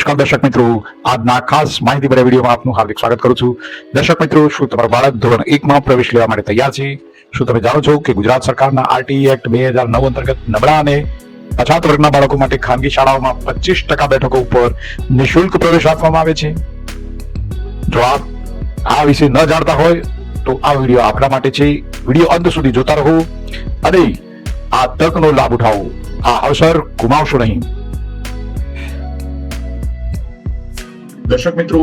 નમસ્કાર દર્શક મિત્રો, આજના ખાસ માહિતીભર્યા વિડીયોમાં આપનું હાર્દિક સ્વાગત કરું છું. દર્શક મિત્રો, શું તમારું બાળક ધોરણ 1માં પ્રવેશ લેવા માટે તૈયાર છે? શું તમે જાણો છો કે ગુજરાત સરકારના આરટીઈ એક્ટ 2009 અંતર્ગત નબળા અને પછાત વર્ગના બાળકો માટે ખાનગી શાળાઓમાં 25% બેઠકો ઉપર નિઃશુલ્ક પ્રવેશ આપવામાં આવે છે? જો આપ આ વિશે ન જાણતા હોય તો આ વિડીયો આપણા માટે છે. વિડીયો અંત સુધી જોતા રહો અને આ તકનો લાભ ઉઠાવો. આ અવસર ગુમાવશો નહીં. દર્શક મિત્રો,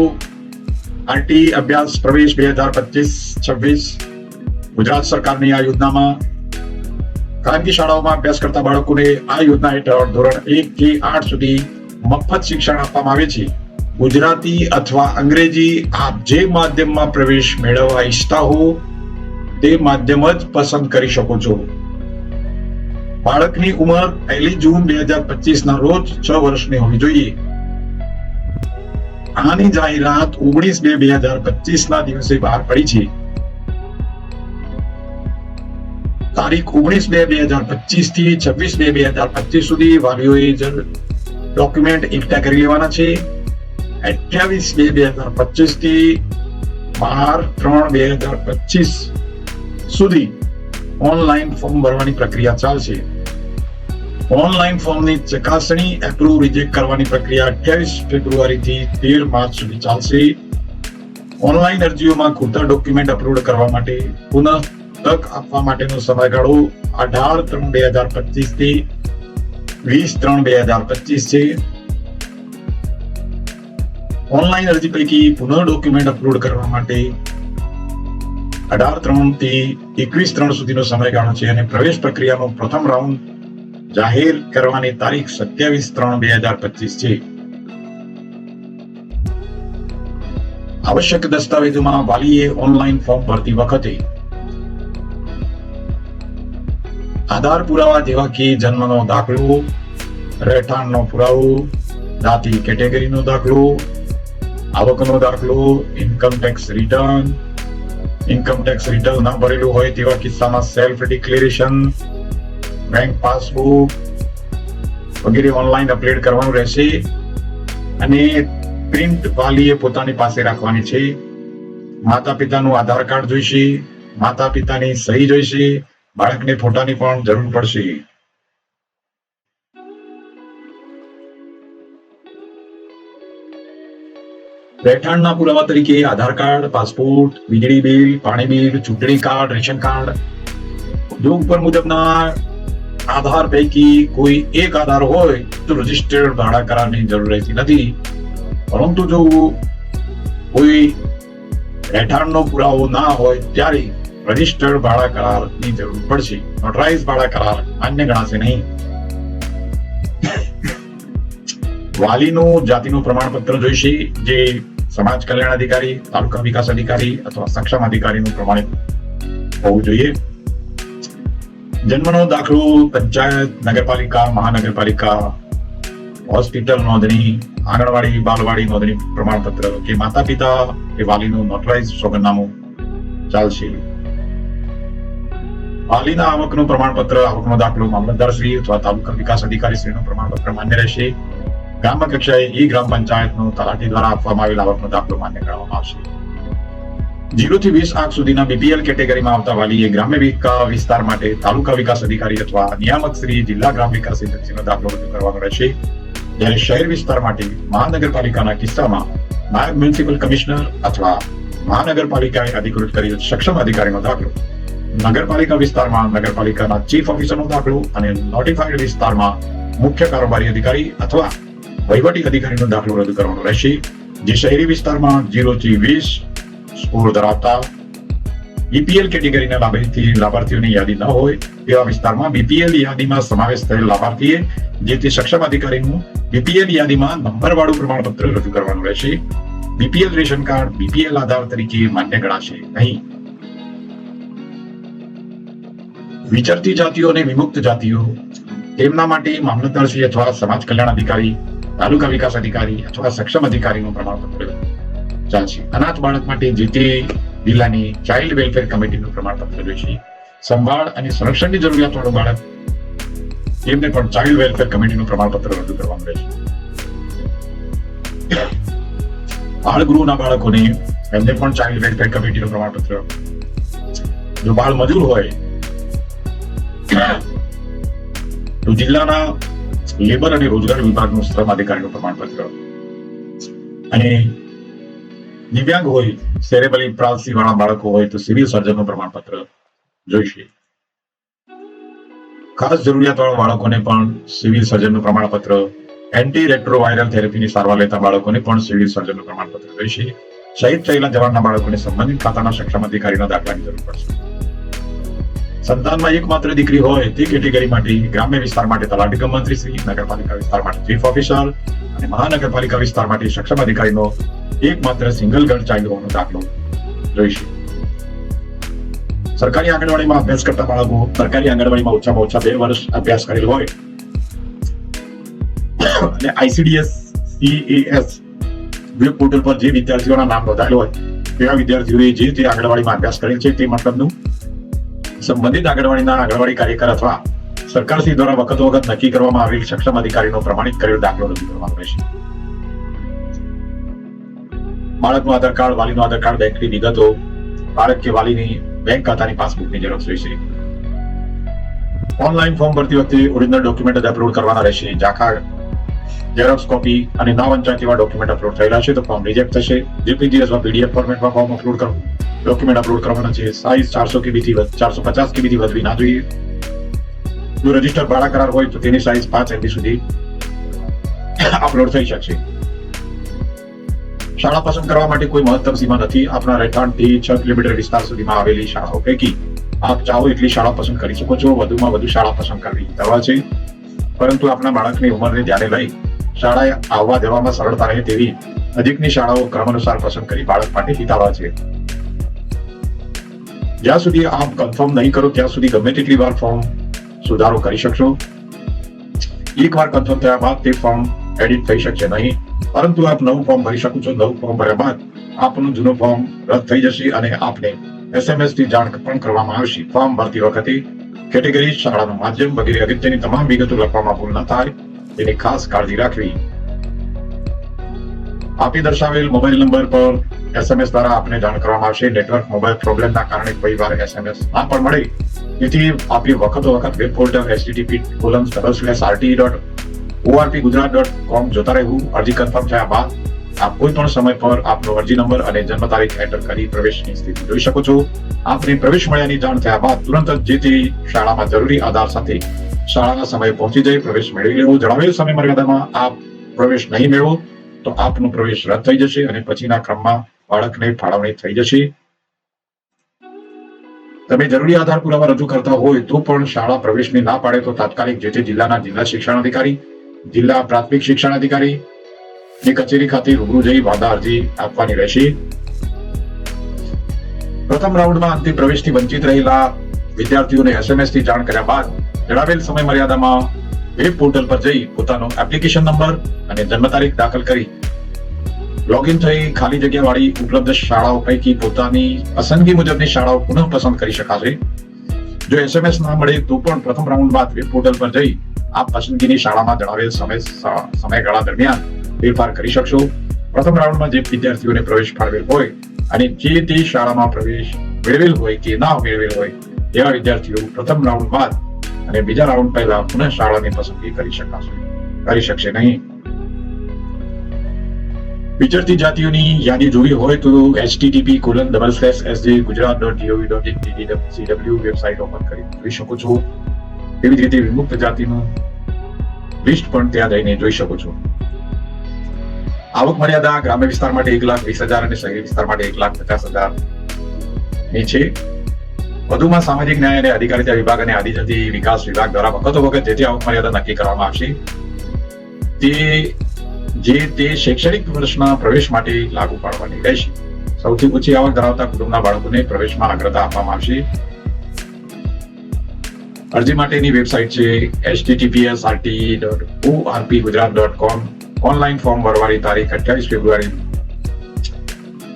આરટી અભ્યાસ પ્રવેશ 2025-26 ગુજરાત સરકારની આ યોજનામાં ખાનગી શાળાઓમાં અભ્યાસ કરતા બાળકોને આ યોજના હેઠળ ધોરણ 1 થી 8 સુધી મફત શિક્ષણ આપવામાં આવે છે. ગુજરાતી અથવા અંગ્રેજી આપ જે માધ્યમમાં પ્રવેશ મેળવવા ઈચ્છતા હો તે માધ્યમ જ પસંદ કરી શકો છો. બાળકની ઉંમર 1 જૂન 2025 ના રોજ 6 વર્ષની હોવી જોઈએ. આની જાહેરાત 19/2/2025 ના દિવસે બહાર પડી છે. તારીખ 19/2/2025 થી 26/2/2025 સુધી વાલીઓએ ડોક્યુમેન્ટ એકઠા કરી લેવાના છે. 28/2/2025 થી 12/3/2025 સુધી ઓનલાઈન ફોર્મ ભરવાની પ્રક્રિયા ચાલશે. ઓનલાઈન ફોર્મની ચકાસણી એપ્રુવ રિજેક્ટ કરવાની પ્રક્રિયા 28 ફેબ્રુઆરી થી 13 માર્ચ સુધી ચાલશે. ઓનલાઈન અરજીઓમાં ખોટા ડોક્યુમેન્ટ અપલોડ કરવા માટે પુનઃ તક આપવા માટેનો સમયગાળો 18/3/2025 થી 20/3/2025 છે. ઓનલાઈન અરજી પૈકી પુનઃ ડોક્યુમેન્ટ અપલોડ કરવા માટે 18/3 થી 21/3 સુધીનો સમયગાળો છે અને પ્રવેશ પ્રક્રિયાનો પ્રથમ રાઉન્ડ જાહેર કરવાની તારીખ 27/3/2025 છે. આવશ્યક દસ્તાવેજોમાં વાલીએ ઓનલાઈન ફોર્મ ભરતી વખતે આધાર પુરાવા જેવા કે જન્મનો દાખલો, રહેઠાણનો પુરાવો, જાતિ કેટેગરીનો દાખલો, આવકનો દાખલો, ઇન્કમ ટેક્સ રિટર્ન ના ભરેલું હોય તેવા કિસ્સામાં સેલ્ફ ડિક્લેરેશન, બેંક પાસબુક વગેરે ઓનલાઈન અપલોડ કરવાનું રહેશે અને પ્રિન્ટ વાલીએ પોતાની પાસે રાખવાની છે. માતા પિતાનું આધાર કાર્ડ જોઈશે, માતા પિતાની સહી જોઈશે, બાળકને ફોટાની પણ જરૂર પડશે. રહેઠાણના પુરાવા તરીકે આધાર કાર્ડ, પાસપોર્ટ, વીજળી બિલ, પાણી બિલ, ચૂંટણી કાર્ડ, રેશન કાર્ડ. જો ઉપર મુજબના આધાર પૈકી કોઈ એક આધાર હોય તો રજીસ્ટર્ડ ભાડા કરારની જરૂર રહેતી નથી. પરંતુ જો કોઈ રહેઠાણનો પુરાવો ના હોય ત્યારે રજીસ્ટર્ડ ભાડા કરારની જરૂર પડશે. નોટરાઇઝ ભાડા કરાર માન્ય ગણાશે નહીં. વાલીનું જાતિનું પ્રમાણપત્ર જોઈશે, જે સમાજ કલ્યાણ અધિકારી, તાલુકા વિકાસ અધિકારી અથવા સક્ષમ અધિકારીનું પ્રમાણિત હોવું જોઈએ. જન્મનો દાખલો પંચાયત, નગરપાલિકા, મહાનગરપાલિકા, હોસ્પિટલ નોંધણી, આંગણવાડી, બાલવાડી નોંધણી પ્રમાણપત્ર કે માતા પિતા કે વાલીનું નોટરાઇઝ સોગંદનામું ચાલશે. વાલીના આવકનું પ્રમાણપત્ર, આવકનો દાખલો મામલતદારશ્રી અથવા તાલુકા વિકાસ અધિકારીશ્રીનું પ્રમાણપત્ર માન્ય રહેશે. ગ્રામ કક્ષાએ ગ્રામ પંચાયતનો તલાટી દ્વારા આપવામાં આવેલ આવકનો દાખલો માન્ય ગણવામાં આવશે. 0 થી 20 આંક સુધીના બીપીએલ કેટેગરીમાં આવતા વાલીએ ગ્રામ્ય વિસ્તાર માટે તાલુકા વિકાસ અધિકારી અથવા નિયામક શ્રી જિલ્લા ગ્રામ વિકાસ એજન્સીનો દાખલો રજૂ કરવાનો રહેશે. જ્યારે શહેર વિસ્તાર માટે મહાનગરપાલિકાના કિસ્સામાં નાયબ મ્યુનિસિપલ કમિશનર અથવા મહાનગરપાલિકાએ અધિકૃત કરેલ સક્ષમ અધિકારીનો દાખલો, નગરપાલિકા વિસ્તારમાં નગરપાલિકાના ચીફ ઓફિસરનો દાખલો અને નોટિફાઈડ વિસ્તારમાં મુખ્ય કારોબારી અધિકારી અથવા વહીવટી અધિકારીનો દાખલો રજૂ કરવાનો રહેશે. જે શહેરી વિસ્તારમાં 0 થી 20 સ્કોર ધરાવતા બીપીએલ કેટેગરીના લાભાર્થીઓની યાદી ન હોય તેવા વિસ્તારમાં બીપીએલ યાદીમાં સમાવેશ થયેલ લાભાર્થીએ જે તે સક્ષમ અધિકારીનું બીપીએલ યાદીમાં નંબરવાળું પ્રમાણપત્ર રજૂ કરવાનું રહેશે. બીપીએલ રેશન કાર્ડ બીપીએલ આધાર તરીકે માન્ય ગણાશે નહીં. વિચરતી જાતિઓ અને વિમુક્ત જાતિઓ તેમના માટે મામલતદારશ્રી અથવા સમાજ કલ્યાણ અધિકારી, તાલુકા વિકાસ અધિકારી અથવા સક્ષમ અધિકારીનું પ્રમાણપત્ર ચાલશે. અનાથ બાળક માટે જે તે જિલ્લાની ચાઇલ્ડ વેલફેર કમિટીનું પ્રમાણપત્ર જોઈશે. સંભાળ અને સંરક્ષણની જરૂરિયાત વાળું બાળક એમને પણ ચાઇલ્ડ વેલફેર કમિટીનું પ્રમાણપત્ર રજૂ કરવાનું રહેશે. બાળગૃહના બાળકોને એમને પણ ચાઇલ્ડ વેલફેર કમિટીનું પ્રમાણપત્ર, જો બાળ મજૂર હોય તો જિલ્લાના લેબર અને રોજગાર વિભાગનું શ્રમ અધિકારીનું પ્રમાણપત્ર, અને દિવ્યાંગ હોય, સેરેબ્રલ પાલ્સી વાળા બાળકો હોય તો સિવિલ સર્જનનું પ્રમાણપત્ર જોઈશે. ખાસ જરૂરિયાતવાળા બાળકોને પણ સિવિલ સર્જનનું પ્રમાણપત્ર, એન્ટી રેટ્રોવાયરલ થેરેપીની સારવાર લેતા બાળકોને પણ સિવિલ સર્જનનું પ્રમાણપત્ર જોઈશે. શહીદ થયેલા જવાનના બાળકોને સંબંધિત ખાતાના સક્ષમ અધિકારીના દાખલાની જરૂર પડશે. સંતાનમાં એકમાત્ર દીકરી હોય તે કેટેગરી માટે ગ્રામ્ય વિસ્તાર માટે તલાટી કમ મંત્રી શ્રી, નગરપાલિકા વિસ્તાર માટે ચીફ ઓફિસર અને મહાનગરપાલિકા વિસ્તાર માટે સક્ષમ અધિકારીનો એકમાત્ર સિંગલ ગર્લ ચાઇલ્ડ હોવાનો દાખલો જોઈશે. સરકારી આંગણવાડીમાં અભ્યાસ કરતા બાળકો સરકારી આંગણવાડીમાં ઓછામાં ઓછા 2 વર્ષ અભ્યાસ કરેલ હોય અને ICDS CAS વેબ પોર્ટલ પર જે વિદ્યાર્થીઓના નામ નોંધાયેલ હોય તેવા વિદ્યાર્થીઓએ જે તે આંગણવાડીમાં અભ્યાસ કરેલ છે તે મતલબનું સંબંધિત આંગણવાડીના આંગણવાડી કાર્યકર અથવા સરકારશ્રી દ્વારા વખતો વખત નક્કી કરવામાં આવેલ સક્ષમ અધિકારીનો પ્રમાણિત કરેલ દાખલો રજૂ કરવાનો રહેશે. બાળકનું આધાર કાર્ડ, વાલીનું આધાર કાર્ડ, બેંકની વિગતો, બાળક કે વાલીની બેંક ખાતાની પાસબુકની ઝેરોક્ષ રહેશે. ઓનલાઈન ફોર્મ ભરતી વખતે ઓરિજિનલ ડોક્યુમેન્ટ જ અપલોડ કરવાના રહેશે. ઝાંખા, ઝેરોક્ષ કોપી અને ના વંચાય તેવા ડોક્યુમેન્ટ અપલોડ થયેલા છે તો ફોર્મ રિજેક્ટ થશે. JPG અથવા PDF ફોર્મેટમાં ફોર્મ અપલોડ કરવું, ડોક્યુમેન્ટ અપલોડ કરવાના છે. સાઇઝ 400 KB થી 450 KB થી વધવી ના જોઈએ. જો રજિસ્ટર ભાડા કરાર હોય તો તેની સાઇઝ 5 MB સુધી અપલોડ થઈ શકશે. શાળા પસંદ કરવા માટે કોઈ મહત્તમ સીમા નથી. આપના રહેઠાણથી 6 કિલોમીટર વિસ્તાર સુધીમાં આવેલી શાળાઓ પૈકી આપ ચાહો એટલી શાળા પસંદ કરી શકો છો. વધુમાં વધુ શાળા પસંદ કરવી હિતાવહ છે, પરંતુ આપના બાળકની ઉંમરને ધ્યાને લઈ શાળાએ આવવા જવામાં સરળતા રહે તેવી નજીકની શાળાઓ ક્રમાનુસાર પસંદ કરી બાળક માટે હિતાવહ છે. જ્યાં સુધી આપ કન્ફર્મ નહીં કરો ત્યાં સુધી ગમે તેટલી વાર ફોર્મ સુધારો કરી શકશો. એકવાર કન્ફર્મ થયા બાદ તે ફોર્મ એડિટ થઈ શકશે નહીં, પરંતુ આપ નવું ફોર્મ ભરી શકો છો. નવું ફોર્મ ભર્યા બાદ આપનું જૂનું ફોર્મ રદ થઈ જશે અને આપને SMS થી જાણ પણ કરવામાં આવશે. ફોર્મ ભરતી વખતે કેટેગરી, શાળાનું માધ્યમ વગેરે અગત્યની તમામ વિગતો લખવામાં ભૂલ ન થાય તેની ખાસ કાળજી રાખવી. આપી દર્શાવેલ મોબાઈલ નંબર પર SMS દ્વારા આપને જાણ કરવામાં આવશે. નેટવર્ક મોબાઈલ પ્રોબ્લેમના કારણે કોઈ વાર SMS ના પણ મળે તેથી આપી વખતો વખત વેબ પોર્ટલ http://rte.orpgujarat.com જોતા રહેવું. અરજી કન્ફર્મ થયા બાદ આપ કોઈ પણ સમય પર આપનો અરજી નંબર અને જન્મ તારીખ એન્ટર કરી પ્રવેશની સ્થિતિ જોઈ શકો છો. આપને પ્રવેશ મળ્યાની જાણ થયા બાદ તુરંત જ જે તે શાળામાં જરૂરી આધાર સાથે શાળાના સમયે પહોંચી જઈ પ્રવેશ મેળવી લેવો. જણાવેલ સમય મર્યાદામાં આપ પ્રવેશ નહીં મેળવો તો આપનો પ્રવેશ રદ થઈ જશે અને પછીના ક્રમમાં બાળકને ફાળવણી થઈ જશે. તમે જરૂરી આધાર પુરાવા રજૂ કરતા હોય તો પણ શાળા પ્રવેશની ના પાડે તો તાત્કાલિક જે તે જિલ્લાના જિલ્લા શિક્ષણાધિકારી, જિલ્લા પ્રાથમિક શિક્ષણાધિકારી ની કચેરી ખાતે રૂબરૂ જઈ વાંધા અરજી આપવાની રહેશે. પ્રથમ રાઉન્ડમાં અંતિમ પ્રવેશથી વંચિત રહેલા વિદ્યાર્થીઓને SMS થી જાણ કર્યા બાદ જણાવેલ સમય મર્યાદામાં વેબ પોર્ટલ પર જઈ પોતાનો એપ્લિકેશન નંબર અને જન્મ તારીખ દાખલ કરી લોગિન થઈ ખાલી જગ્યા વાળી ઉપલબ્ધ શાળાઓ પૈકી પોતાની પસંદગી મુજબની શાળાઓ પુનઃ પસંદ કરી શકાશે. જો SMS ના મળે તો પણ પ્રથમ રાઉન્ડ બાદ વેબ પોર્ટલ પર જઈ આપ પસંદગીની શાળામાં જણાવેલ સમયગાળા દરમિયાન ફેરફાર કરી શકશો. પ્રથમ રાઉન્ડમાં જે વિદ્યાર્થીઓને પ્રવેશ ફાળવેલ હોય અને જે તે શાળામાં પ્રવેશ મેળવેલ હોય કે ના મેળવેલ હોય તેવા વિદ્યાર્થીઓ પ્રથમ રાઉન્ડ બાદ અને બીજા રાઉન્ડ પહેલા પુનઃ શાળાની પસંદગી કરી શકશે નહીં. વિચરતી જાતિઓની યાદી જોવી હોય તો http://sjgujarat.gov.in વેબસાઇટ ઓપન કરી જોઈ શકો છો. એવી જ રીતે વિમુક્ત જાતિનું લિસ્ટ પણ ત્યાં જઈને જોઈ શકો છો. આવક મર્યાદા ગ્રામ્ય વિસ્તાર માટે 1,20,000 અને શહેરી વિસ્તાર માટે 1,50,000 ની છે. વધુમાં સામાજિક ન્યાય અને અધિકારીતા વિભાગ અને આદિજાતિ વિકાસ વિભાગ દ્વારા વખતો વખત જે તે આવક મર્યાદા નક્કી કરવામાં આવશે તે શૈક્ષણિક વર્ષના પ્રવેશ માટે લાગુ પાડવાની રહેશે. સૌથી ઊંચી આવક ધરાવતા કુટુંબના બાળકોને પ્રવેશમાં અગ્રતા આપવામાં આવશે. અરજી માટેની વેબસાઇટ છે https://rte.orpgujarat.com. ઓનલાઈન ફોર્મ ભરવાની તારીખ 28 ફેબ્રુઆરી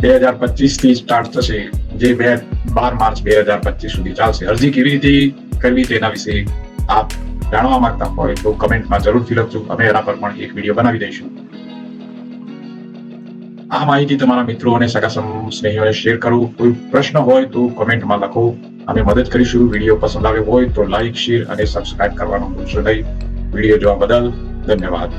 2025 થી સ્ટાર્ટ થશે, જે 12 માર્ચ 2025 સુધી ચાલશે. અરજી કેવી રીતે કરવી તેના વિશે આપ જાણવા માંગતા હોય તો કમેન્ટમાં જરૂરથી લખજો. અમે એના પર પણ એક વિડીયો બનાવી દઈશું. આ માહિતી તમારા મિત્રો અને સગા સ્નેહીઓને શેર કરો. કોઈ પ્રશ્ન હોય તો કોમેન્ટમાં લખો, અમે મદદ કરીશું. વિડીયો પસંદ આવ્યો હોય તો લાઈક, શેર અને સબસ્ક્રાઇબ કરવાનું ભૂલશો નહીં. વિડીયો જોવા બદલ ધન્યવાદ.